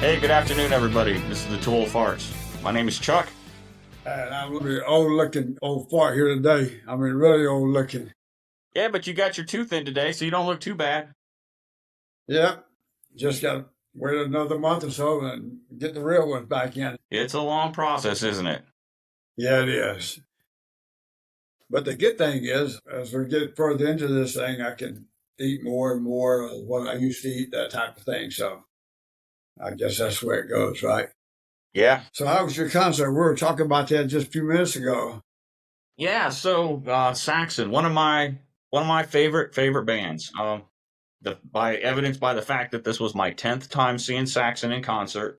Hey, good afternoon, everybody. This is the Two Old Farts. My name is Chuck. And I'm gonna be an old looking old fart here today. I mean, really old looking. Yeah, but you got your tooth in today, so you don't look too bad. Yeah, just got to wait another month or so and get the real ones back in. It's a long process, isn't it? Yeah, it is. But the good thing is, as we get further into this thing, I can eat more and more of what I used to eat, that type of thing. So I guess that's where it goes, right? Yeah. So how was your concert? We were talking about that just a few minutes ago. Yeah, so Saxon, one of my favorite bands. By evidence by the fact that this was my 10th time seeing Saxon in concert.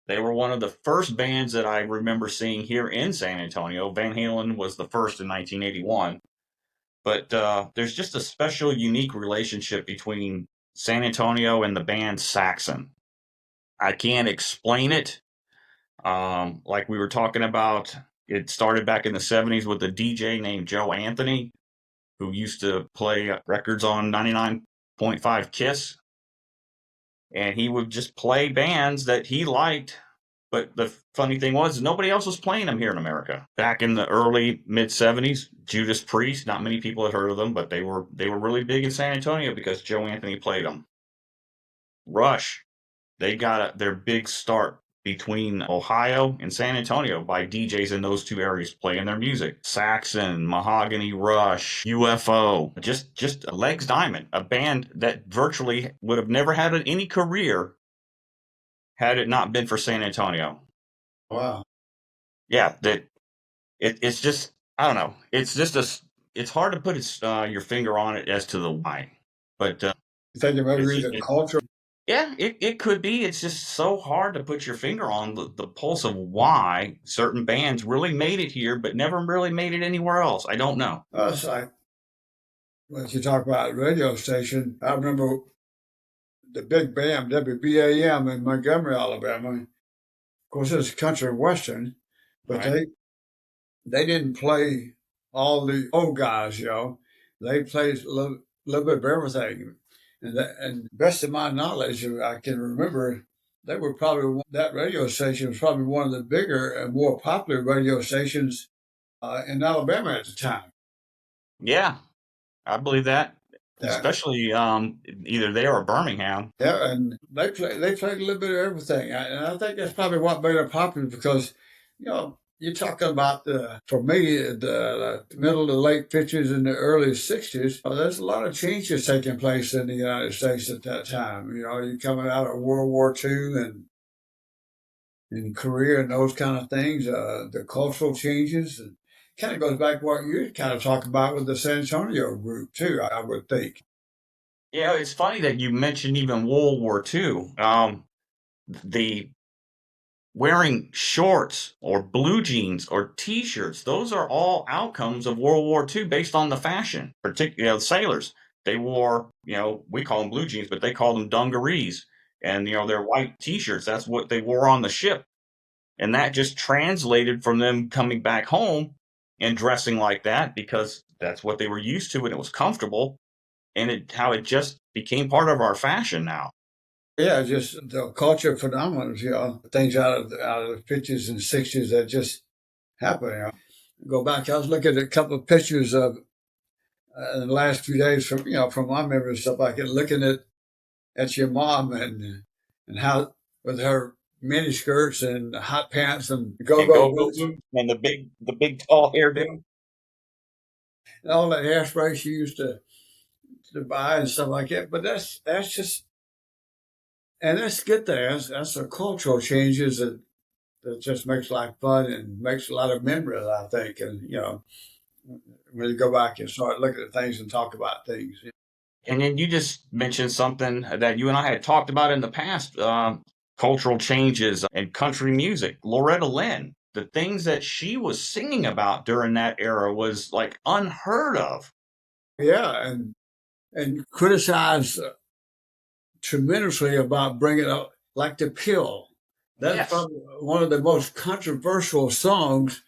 They were one of the first bands that I remember seeing here in San Antonio. Van Halen was the first in 1981. But there's just a special, unique relationship between San Antonio and the band Saxon. I can't explain it. Like we were talking about, it started back in the 70s with a DJ named Joe Anthony, who used to play records on 99.5 Kiss. And he would just play bands that he liked. But the funny thing was, nobody else was playing them here in America. Back in the early mid 70s, Judas Priest, not many people had heard of them, but they were really big in San Antonio because Joe Anthony played them. Rush, they got their big start between Ohio and San Antonio by DJs in those two areas playing their music. Saxon, Mahogany Rush, UFO, just Legs Diamond, a band that virtually would have never had any career had it not been for San Antonio. Wow. Yeah, it's just, I don't know. It's hard to put your finger on it as to the why, but You think it may it's be just the culture? yeah, it could be. It's just so hard to put your finger on the pulse of why certain bands really made it here, but never really made it anywhere else. I don't know. It's like when you talk about radio station, I remember the big band WBAM in Montgomery, Alabama. Of course, it's country and western, but Right. they didn't play all the old guys, you know. They played little bit of everything, and best of my knowledge, I can remember they were probably that radio station was probably one of the bigger and more popular radio stations in Alabama at the time. Yeah, I believe that, Yeah, especially either there or Birmingham. yeah, and they played a little bit of everything, and I think that's probably what made it popular because, you know, you're talking about for me the middle to late '50s and the early '60s. There's a lot of changes taking place in the United States at that time. You know, you're coming out of World War II and in Korea and those kind of things. The cultural changes and kind of goes back to what you kind of talk about with the San Antonio group too. I would think. Yeah, it's funny that you mentioned even World War II. The wearing shorts or blue jeans or t-shirts, those are all outcomes of World War II based on the fashion. Particularly, sailors, they wore, we call them blue jeans, but they call them dungarees. And, their white t-shirts, that's what they wore on the ship. And that just translated from them coming back home and dressing like that because that's what they were used to and it was comfortable. And how it just became part of our fashion now. Yeah, just the culture phenomena, you know, things out of the '50s and '60s that just happen. You know. Go back. I was looking at a couple of pictures of in the last few days from my memory and stuff like it, looking at your mom and how with her mini skirts and hot pants and And go-go go-go boots boots and the big tall hairdo. and all that hairspray she used to buy and stuff like that. But that's just and that's good there. That's the cultural changes that just makes life fun and makes a lot of memories, I think. And you know, when you go back and start looking at things and talk about things. And then you just mentioned something that you and I had talked about in the past, cultural changes and country music. Loretta Lynn, the things that she was singing about during that era was like unheard of. Yeah, and criticize tremendously about bringing up like the pill. That's Yes. probably one of the most controversial songs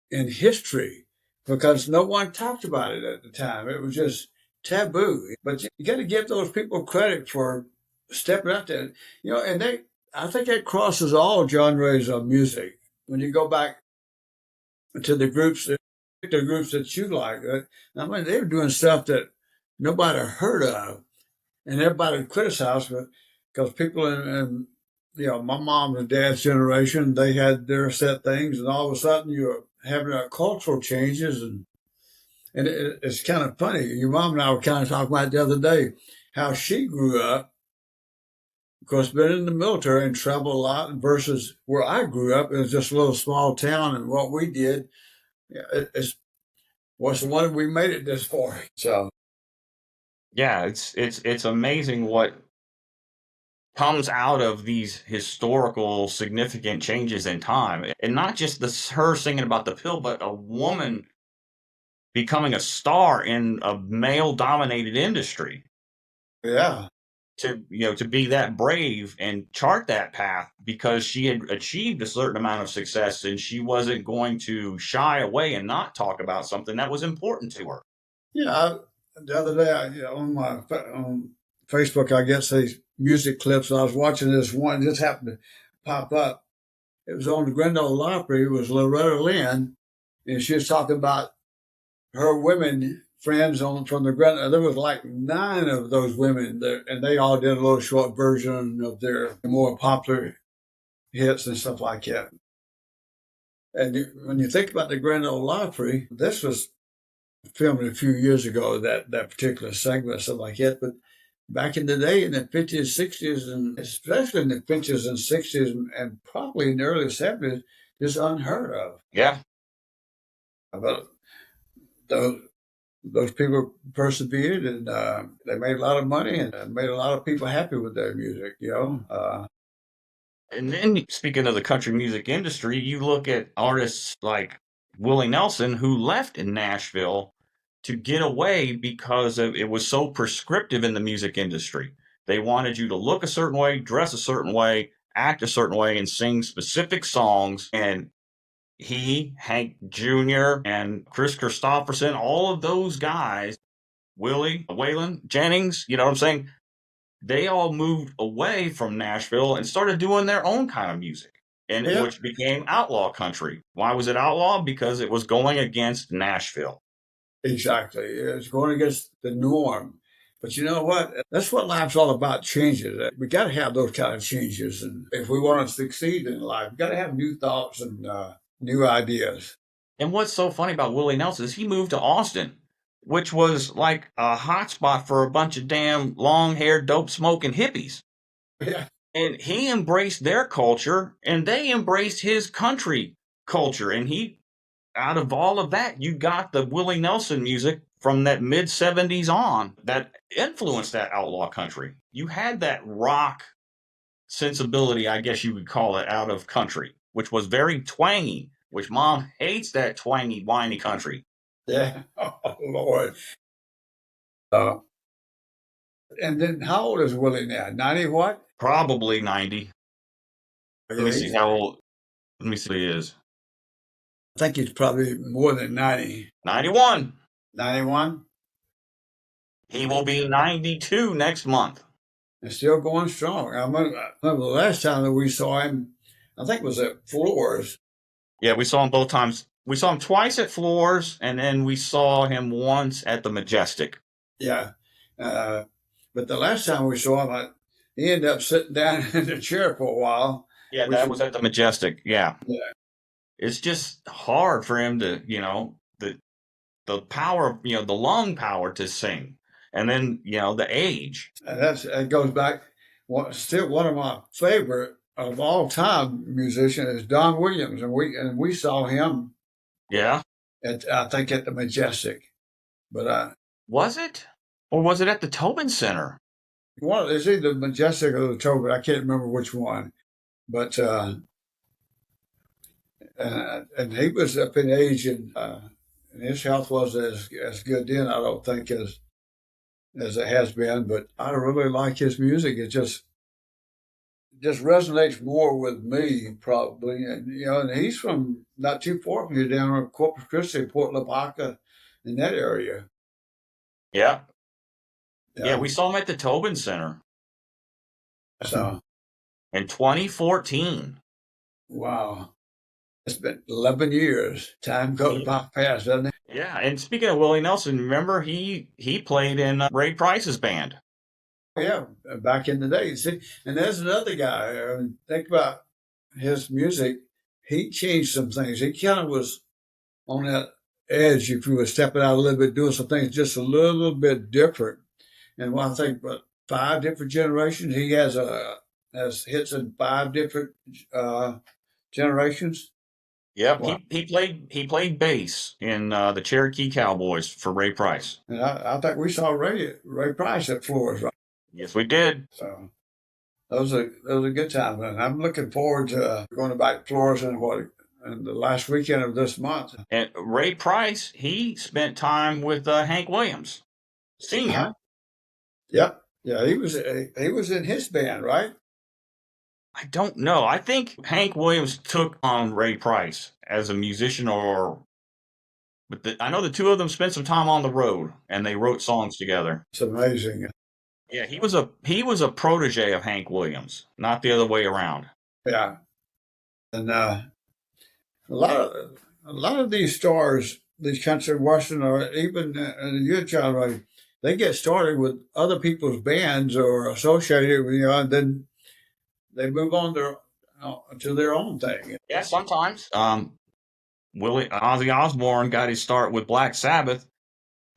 in history because no one talked about it at the time. It was just taboo. But you got to give those people credit for stepping out there, you know. And I think that crosses all genres of music. When you go back to the groups that you like, I mean, they were doing stuff that nobody heard of, and everybody criticized it because people in my mom and dad's generation, they had their set things, and all of a sudden you're having cultural changes, and it's kind of funny. Your mom and I were kind of talking about the other day how she grew up, of course, been in the military and traveled a lot, versus where I grew up. It was just a little small town, and what we did was the one we made it this far. So Yeah, it's amazing what comes out of these historical significant changes in time, and not just her singing about the pill, but a woman becoming a star in a male dominated industry. yeah, To be that brave and chart that path because she had achieved a certain amount of success, and she wasn't going to shy away and not talk about something that was important to her. yeah. The other day, on on Facebook, I guess these music clips. I was watching this one, just happened to pop up. It was on the Grand Ole Opry. It was Loretta Lynn, and she was talking about her women friends from the Grand. There was like 9 of those women there, and they all did a little short version of their more popular hits and stuff like that. And when you think about the Grand Ole Opry, this was filmed a few years ago, that particular segment, stuff like that. But back in the day, in the 50s, 60s, and especially in the 50s and 60s, and probably in the early 70s, just unheard of. Yeah. But those people persevered, and they made a lot of money, and made a lot of people happy with their music, And then speaking of the country music industry, you look at artists like Willie Nelson, who left in Nashville to get away because it was so prescriptive in the music industry. They wanted you to look a certain way, dress a certain way, act a certain way, and sing specific songs. And he, Hank Jr., and Chris Christopherson, all of those guys, Willie, Waylon Jennings, you know what I'm saying? They all moved away from Nashville and started doing their own kind of music, and Yeah, which became outlaw country. Why was it outlaw? Because it was going against Nashville. exactly. It's going against the norm. But you know what? That's what life's all about, changes. We got to have those kind of changes. And if we want to succeed in life, we got to have new thoughts and new ideas. And what's so funny about Willie Nelson is he moved to Austin, which was like a hotspot for a bunch of damn long-haired, dope-smoking hippies. Yeah. And he embraced their culture, and they embraced his country culture. And out of all of that, you got the Willie Nelson music from that mid 70s on that influenced that outlaw country. You had that rock sensibility, I guess you would call it, out of country, which was very twangy, which mom hates that twangy, whiny country. Yeah. Oh, Lord. Uh, and then how old is Willie now? 90 what? Probably 90. Let me see how old. Let me see what he is. I think he's probably more than 90. 91. 91? He will be 92 next month. And still going strong. I remember the last time that we saw him, I think it was at Floors. Yeah, we saw him both times. We saw him twice at Floors, and then we saw him once at the Majestic. Yeah. But the last time we saw him, he ended up sitting down in the chair for a while. Yeah, that was at the Majestic. Yeah. Yeah. It's just hard for him to, the power, the lung power to sing. And then, the age. And it goes back. Still, one of my favorite of all time musicians is Don Williams, and we saw him. Yeah. I think at the Majestic, but was it, or was it at the Tobin Center? It's either the Majestic or the Tobin. I can't remember which one, but and he was up in age, and his health wasn't as good then, I don't think, as it has been. But I really like his music. It just resonates more with me, probably. And and he's from not too far from here, down in Corpus Christi, Port Lavaca, in that area. Yeah. Yeah, we saw him at the Tobin Center. So in 2014. Wow. It's been 11 years. Time goes by fast, doesn't it? Yeah, and speaking of Willie Nelson, remember he played in Ray Price's band. Yeah, back in the day. See, and there's another guy. Think about his music. He changed some things. He kind of was on that edge, if you were stepping out a little bit, doing some things just a little bit different. And when I think about 5 different generations, he has hits in 5 different generations. Yep, Wow. he played bass in the Cherokee Cowboys for Ray Price. And I think we saw Ray Price at Flores, right? Yes, we did. So those are good times, and I'm looking forward to going back to Flores in the last weekend of this month. And Ray Price, he spent time with Hank Williams, Sr. Uh-huh. Yep. Yeah, he was in his band, right? I don't know. I think Hank Williams took on Ray Price as a musician, but I know the two of them spent some time on the road and they wrote songs together. It's amazing. Yeah, he was a protege of Hank Williams, not the other way around. Yeah, and a lot of these stars, these country western, or even in your genre, they get started with other people's bands or associated with, and then they move on to their own thing. Yeah, sometimes. Ozzy Osbourne got his start with Black Sabbath.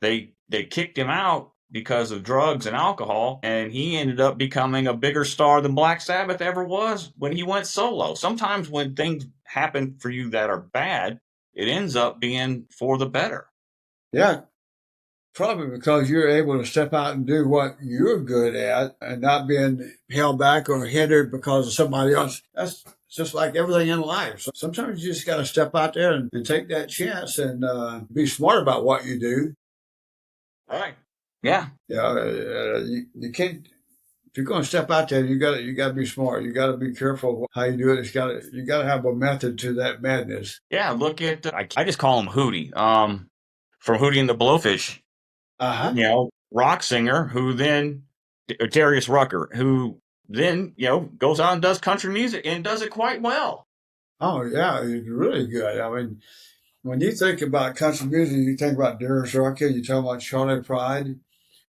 They kicked him out because of drugs and alcohol, and he ended up becoming a bigger star than Black Sabbath ever was when he went solo. Sometimes when things happen for you that are bad, it ends up being for the better. Yeah, probably because you're able to step out and do what you're good at and not being held back or hindered because of somebody else. That's just like everything in life. So sometimes you just got to step out there and take that chance and be smart about what you do. Right. Yeah. Yeah, you can't. If you're going to step out there, you got to be smart. You got to be careful how you do it. You got to have a method to that madness. Yeah, look at I just call him Hootie. From Hootie and the Blowfish. Uh-huh. Rock singer who then Darius Rucker, who then goes out and does country music and does it quite well. Oh yeah, it's really good. I mean, when you think about country music, you think about Darius Rucker, you talk about Charlie Pride,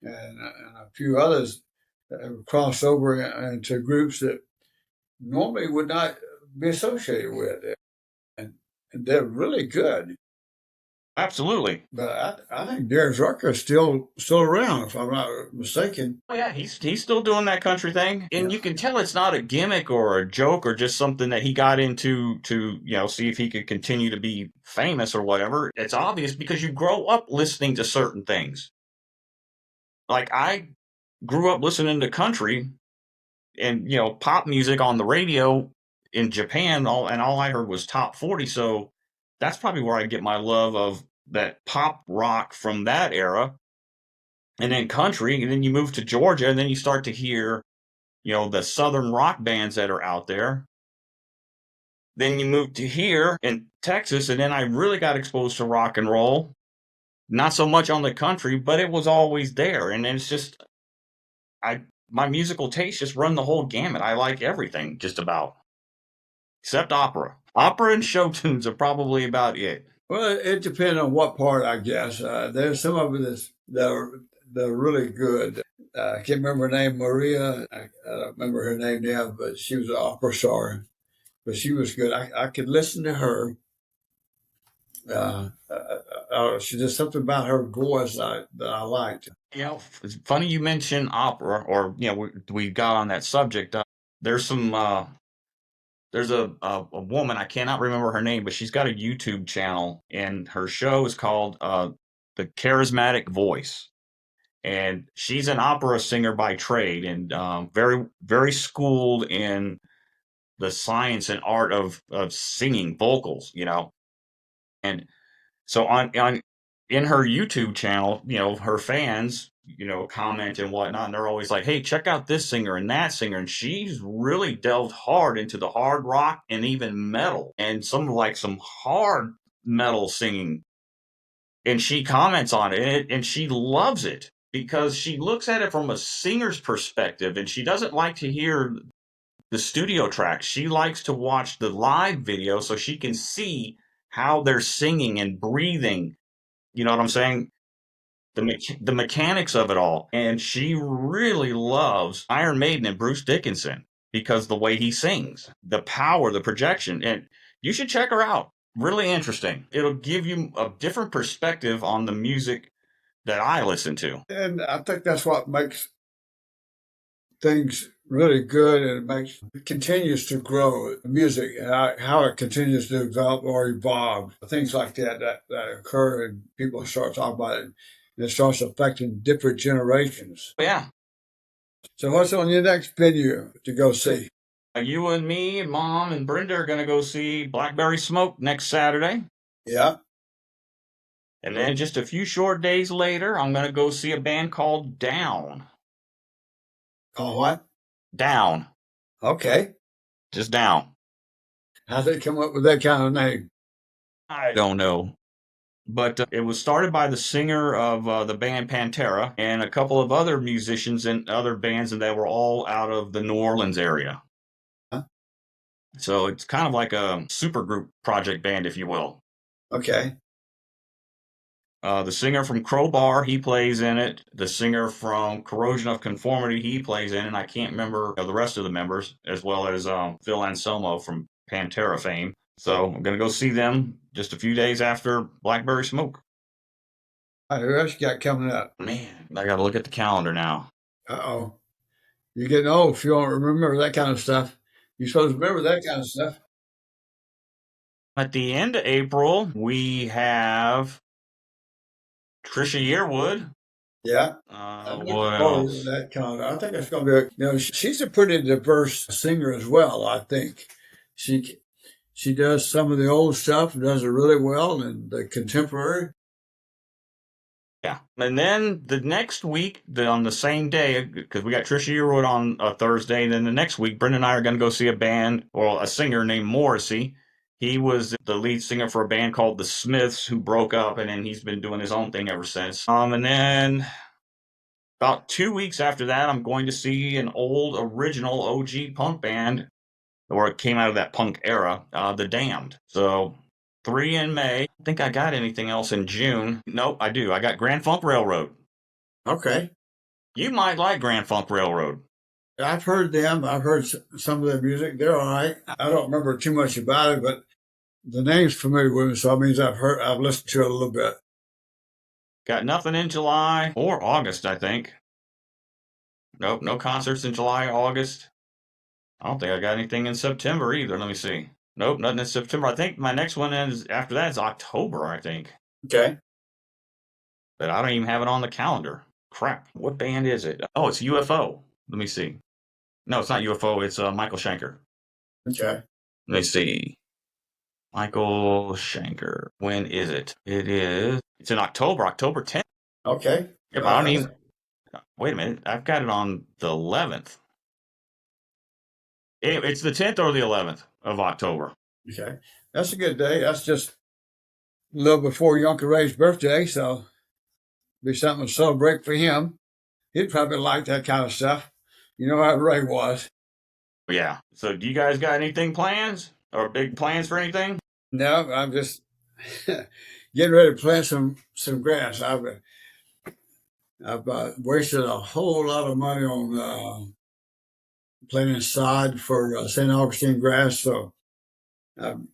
and a few others that have crossed over into groups that normally would not be associated with it, and they're really good. Absolutely. But I think Darius Rucker is still around, if I'm not mistaken. Oh yeah, he's still doing that country thing, and Yeah. you can tell it's not a gimmick or a joke or just something that he got into to see if he could continue to be famous or whatever. It's obvious because you grow up listening to certain things. Like I grew up listening to country and pop music on the radio in Japan, all I heard was top 40. So that's probably where I get my love of that pop rock from that era. And then country, and then you move to Georgia, and then you start to hear, the southern rock bands that are out there. Then you move to here in Texas, and then I really got exposed to rock and roll. Not so much on the country, but it was always there. And it's just, my musical taste just run the whole gamut. I like everything, just about, except opera. Opera and show tunes are probably about it. Well, it depends on what part, I guess. There's some of it they're really good. I can't remember her name, Maria. I don't remember her name now, but she was an opera star. But she was good. I could listen to her. She did something about her voice that I liked. It's funny you mention opera, or we got on that subject. There's some. There's a woman, I cannot remember her name, but she's got a YouTube channel, and her show is called The Charismatic Voice. And she's an opera singer by trade, and very, very schooled in the science and art of singing vocals, And so in her YouTube channel, her fans, comment and whatnot, and they're always like, "Hey, check out this singer and that singer," and she's really delved hard into the hard rock and even metal, and some hard metal singing, and she comments on it, and she loves it because she looks at it from a singer's perspective, and she doesn't like to hear the studio tracks. She likes to watch the live video so she can see how they're singing and breathing. You know what I'm saying? The mechanics of it all. And she really loves Iron Maiden and Bruce Dickinson because the way he sings, the power, the projection. And you should check her out. Really interesting. It'll give you a different perspective on the music that I listen to. And I think that's what makes things really good, and it continues to grow. Music, how it continues to develop or evolve, things like that occur, and people start talking about it, and it starts affecting different generations. Yeah. So, what's on your next venue to go see? You and me and Mom and Brenda are going to go see Blackberry Smoke next Saturday. Yeah. And then just a few short days later, I'm going to go see a band called Down. Called what? Down. Okay. Just Down. How'd they come up with that kind of name? I don't know. But it was started by the singer of the band Pantera and a couple of other musicians and other bands, and they were all out of the New Orleans area. Huh? So it's kind of like a supergroup project band, if you will. Okay. The singer from Crowbar, he plays in it. The singer from Corrosion of Conformity, he plays in it. And I can't remember the rest of the members, as well as Phil Anselmo from Pantera fame. So I'm going to go see them just a few days after Blackberry Smoke. Who else you got coming up? Man, I got to look at the calendar now. Uh-oh. You're getting old if you don't remember that kind of stuff. You're supposed to remember that kind of stuff. At the end of April, we have Trisha Yearwood. Yeah. What else? That kind of, I think it's going to be, she's a pretty diverse singer as well, I think. She does some of the old stuff, does it really well, and the contemporary. Yeah. And then the next week, on the same day, because we got Trisha Yearwood on a Thursday, and then the next week, Brenda and I are going to go see a band, or a singer named Morrissey. He was the lead singer for a band called The Smiths, who broke up, and then he's been doing his own thing ever since. And then about 2 weeks after that, I'm going to see an old original OG punk band, or it came out of that punk era, The Damned. So 3 in May. I think I got anything else in June. Nope, I do. I got Grand Funk Railroad. Okay. You might like Grand Funk Railroad. I've heard them. I've heard some of their music. They're all right. I don't remember too much about it, but the name's familiar with me, so that means I've listened to it a little bit. Got nothing in July or August, I think. Nope, no concerts in July or August. I don't think I got anything in September either. Let me see. Nope, nothing in September. I think my next one is after that is October, I think. Okay. But I don't even have it on the calendar. Crap. What band is it? Oh, it's UFO. Let me see. No, it's not UFO. It's Michael Schenker. Okay. Let me see. Michael Schenker. When is it? It's in October, October 10th. Okay. Yep, I don't even. Wait a minute. I've got it on the 11th. It's the 10th or the 11th of October. Okay. That's a good day. That's just a little before your Uncle Ray's birthday, so be something to celebrate for him. He'd probably like that kind of stuff. You know how Ray was. Yeah. So do you guys got anything plans or big plans for anything? No, I'm just getting ready to plant some grass. I've wasted a whole lot of money on planting sod for St. Augustine grass, so I'm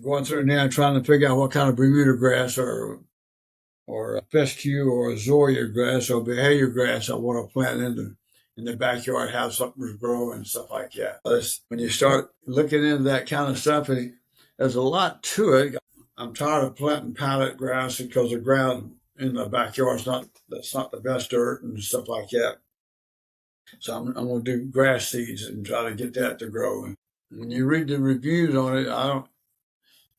going through now trying to figure out what kind of Bermuda grass or fescue or Zoria grass or Behavior grass I want to plant in the backyard, have something to grow and stuff like that. When you start looking into that kind of stuff, there's a lot to it. I'm tired of planting pallet grass because the ground in the backyard that's not the best dirt and stuff like that. So I'm going to do grass seeds and try to get that to grow. And when you read the reviews on it,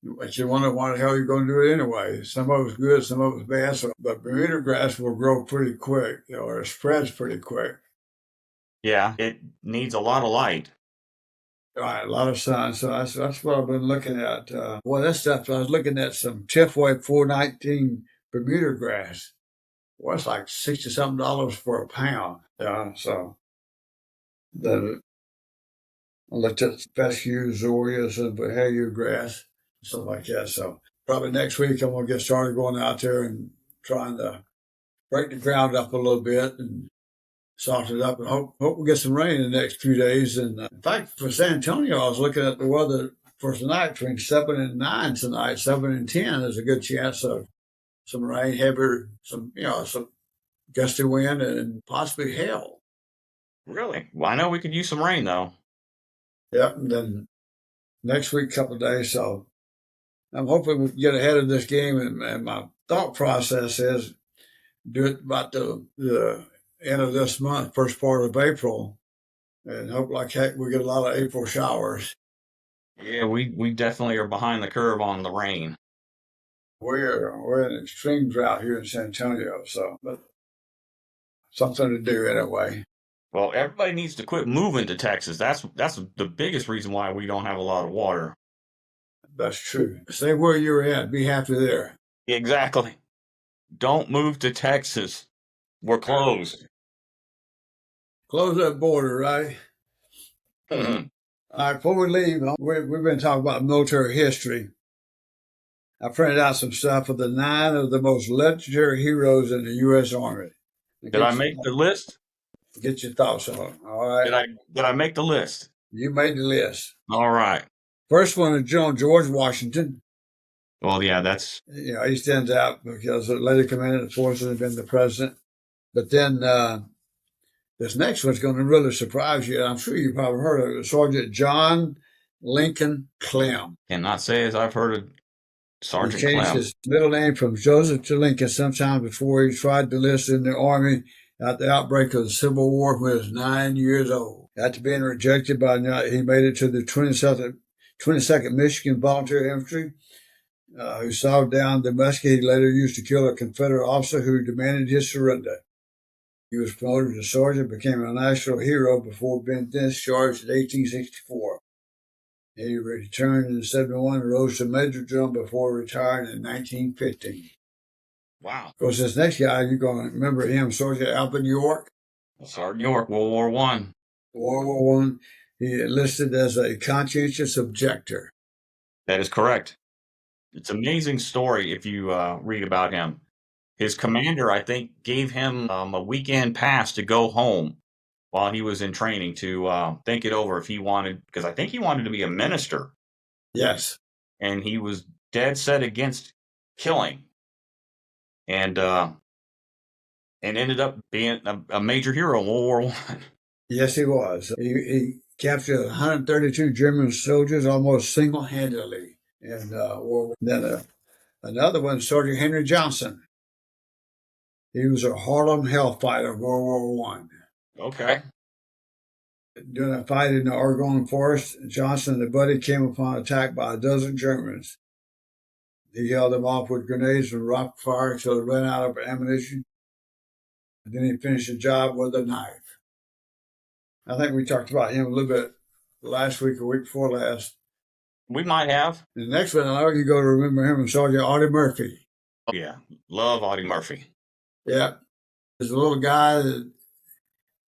but you wonder why the hell you're going to do it anyway. Some of it's good, some of it's bad. But Bermuda grass will grow pretty quick, or it spreads pretty quick. Yeah, it needs a lot of light. Right, a lot of sun. So that's what I've been looking at. That stuff, I was looking at some Tifway 419 Bermuda grass. Well, it's like $60-something for a pound. So a lettuce, fescue, zorias, and Bahia grass, stuff like that. So probably next week I'm gonna get started going out there and trying to break the ground up a little bit and soften it up, and hope we get some rain in the next few days. And in fact, for San Antonio, I was looking at the weather for tonight between 7 and 9 tonight. 7 and 10 is a good chance of some rain, heavier, some gusty wind, and possibly hail. Really? Well, I know we could use some rain though. Yep. And then next week, couple of days. So I'm hoping we can get ahead of this game. And my thought process is do it about the end of this month, first part of April, and hope like heck we get a lot of April showers. Yeah, we definitely are behind the curve on the rain. We're in extreme drought here in San Antonio, so but something to do anyway. Well, everybody needs to quit moving to Texas. That's the biggest reason why we don't have a lot of water. That's true. Stay where you're at. Be happy there. Exactly. Don't move to Texas. We're closed. Close that border, right? Mhm. All right, before we leave, we've been talking about military history. I printed out some stuff of the 9 of the most legendary heroes in the U.S. Army. Did I make the list? Get your thoughts on it. All right. Did I make the list? You made the list. All right. First one is George Washington. Well, yeah, that's he stands out because the later commander of the forces had been the president. But then this next one's going to really surprise you. I'm sure you've probably heard of it. Sergeant John Lincoln Clem. cannot say as I've heard of Sergeant He changed Clem. his middle name from Joseph to Lincoln sometime before he tried to enlist in the Army at the outbreak of the Civil War when he was 9 years old. After being rejected he made it to the 22nd Michigan Volunteer Infantry, who sawed down the musket he later used to kill a Confederate officer who demanded his surrender. He was promoted to sergeant, became a national hero before being discharged in 1864. He returned in 71 and rose to major general before retiring in 1915. Wow. Of course, this next guy, you're going to remember him, Sergeant Alvin York. Sergeant York, World War I. World War I. He enlisted as a conscientious objector. That is correct. It's an amazing story if you read about him. His commander, I think, gave him a weekend pass to go home while he was in training to think it over if he wanted, because I think he wanted to be a minister. Yes. And he was dead set against killing. And ended up being a major hero in World War I. Yes, he was. He captured 132 German soldiers almost single-handedly. And then another one, Sergeant Henry Johnson. He was a Harlem hellfighter of World War I. Okay. During a fight in the Argonne Forest, Johnson and a buddy came upon attack by a dozen Germans. He held them off with grenades and rock fire until they ran out of ammunition. And then he finished the job with a knife. I think we talked about him a little bit last week or week before last. We might have. The next one, I know you're going to remember him, is Sergeant Audie Murphy. Oh, yeah. Love Audie Murphy. Yeah. There's a little guy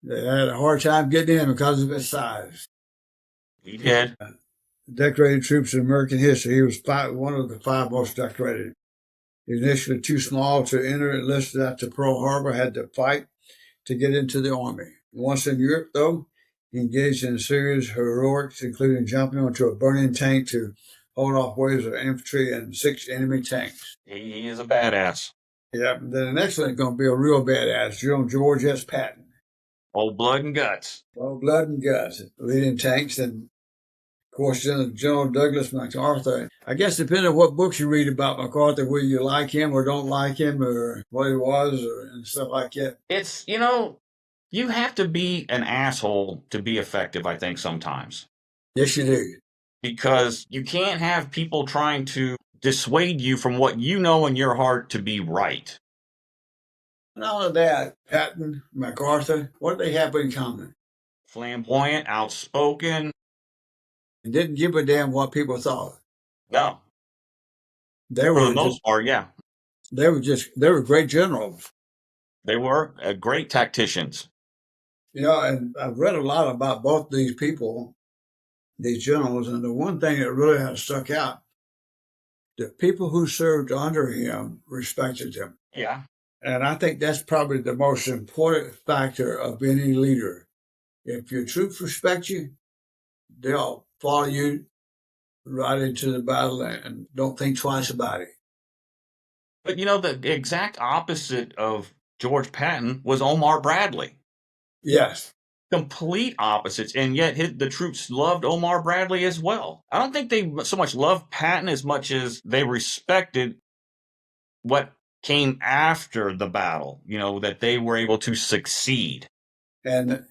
that had a hard time getting in because of his size. He did. Decorated troops in American history. He was one of the 5 most decorated. He was initially too small to enter, enlisted after Pearl Harbor, had to fight to get into the Army. Once in Europe, though, he engaged in a series of heroics, including jumping onto a burning tank to hold off waves of infantry and 6 enemy tanks. He is a badass. Yeah, then the next one is going to be a real badass, General George S. Patton. Old blood and guts. Old blood and guts, leading tanks, and of course, General Douglas MacArthur. I guess depending on what books you read about MacArthur, whether you like him or don't like him or what he was and stuff like that. It's, you have to be an asshole to be effective, I think, sometimes. Yes, you do. Because you can't have people trying to dissuade you from what you know in your heart to be right. Not only that, Patton, MacArthur, what did they have in common? Flamboyant, outspoken. And didn't give a damn what people thought. No. They were for the most part, yeah. They were great generals. They were great tacticians. And I've read a lot about both these people. these generals. And the one thing that really has stuck out, the people who served under him respected him. Yeah. And I think that's probably the most important factor of any leader. If your troops respect you, they'll follow you right into the battle and don't think twice about it. But the exact opposite of George Patton was Omar Bradley. Yes. Complete opposites, and yet the troops loved Omar Bradley as well. I don't think they so much loved Patton as much as they respected what came after the battle, that they were able to succeed. And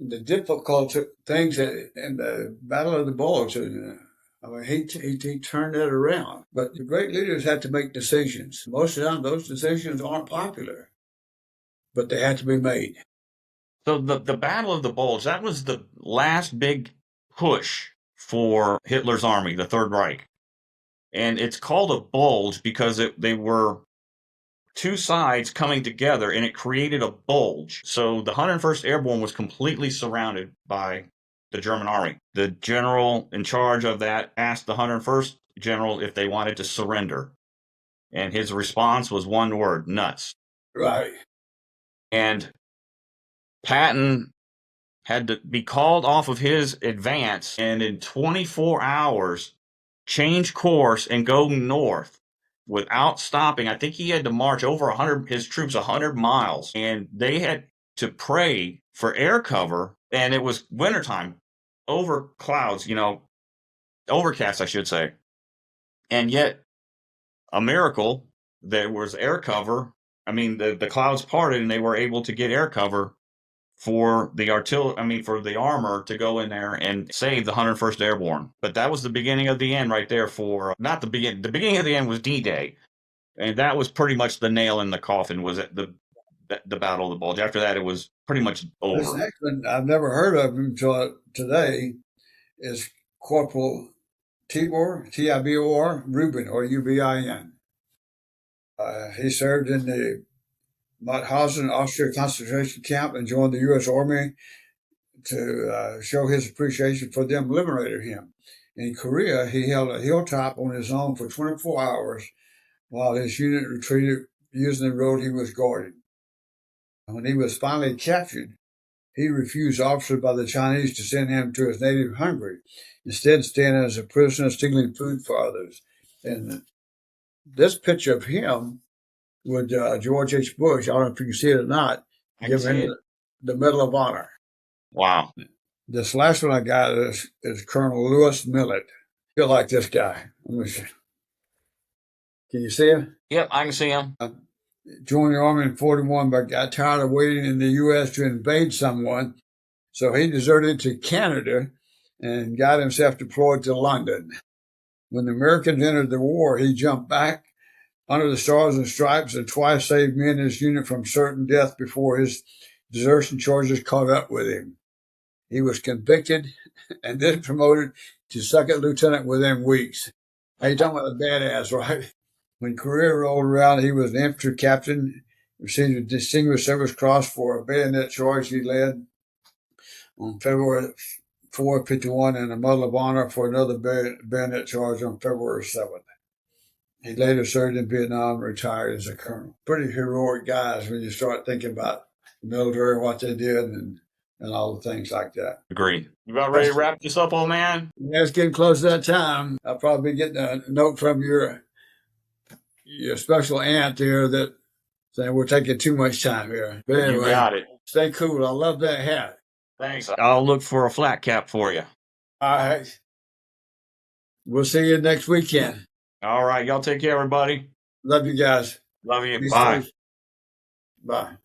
the difficult things in the Battle of the Bulge, I mean, he turned that around. But the great leaders had to make decisions. Most of the time, those decisions aren't popular, but they had to be made. So the Battle of the Bulge, that was the last big push for Hitler's army, the Third Reich. And it's called a bulge because they were two sides coming together, and it created a bulge. So the 101st Airborne was completely surrounded by the German army. The general in charge of that asked the 101st general if they wanted to surrender. And his response was one word: nuts. Right. And Patton had to be called off of his advance and in 24 hours change course and go north without stopping. I think he had to march over his troops 100 miles, and they had to pray for air cover. And it was wintertime, over clouds, overcast, I should say. And yet, a miracle, there was air cover. I mean, the clouds parted and they were able to get air cover for the for the armor to go in there and save the 101st Airborne. But that was the beginning of the end right there not the beginning. The beginning of the end was D-Day. And that was pretty much the nail in the coffin, was at the Battle of the Bulge. After that, it was pretty much over. This next one, I've never heard of him until today, is Corporal Tibor, T-I-B-O-R, Rubin, or U-B-I-N. He served in the Mauthausen Austria concentration camp and joined the U.S. Army to show his appreciation for them liberating him. In Korea, he held a hilltop on his own for 24 hours while his unit retreated using the road he was guarding. When he was finally captured, he refused officers by the Chinese to send him to his native Hungary, instead staying as a prisoner, stealing food for others. And this picture of him with George H. Bush, I don't know if you can see it or not, give him the Medal of Honor. Wow. This last one I got is Colonel Lewis Millet. I feel like this guy. Can you see him? Yep, I can see him. Joined the Army in 41, but got tired of waiting in the U.S. to invade someone. So he deserted to Canada and got himself deployed to London. When the Americans entered the war, he jumped back under the Stars and Stripes and twice saved me and his unit from certain death before his desertion charges caught up with him. He was convicted and then promoted to second lieutenant within weeks. Hey, you're talking about a badass, right? When career rolled around, he was an infantry captain, received a Distinguished Service Cross for a bayonet charge he led on February 4, 51, and a Medal of Honor for another bayonet charge on February 7th. He later served in Vietnam and retired as a colonel. Pretty heroic guys when you start thinking about the military, what they did, and all the things like that. Agreed. You about ready to wrap this up, old man? Yeah, it's getting close to that time. I'll probably be getting a note from your special aunt there that saying we're taking too much time here. But anyway, you got it. Stay cool. I love that hat. Thanks. I'll look for a flat cap for you. All right. We'll see you next weekend. All right. Y'all take care, everybody. Love you guys. Love you. Be Bye. safe. Bye.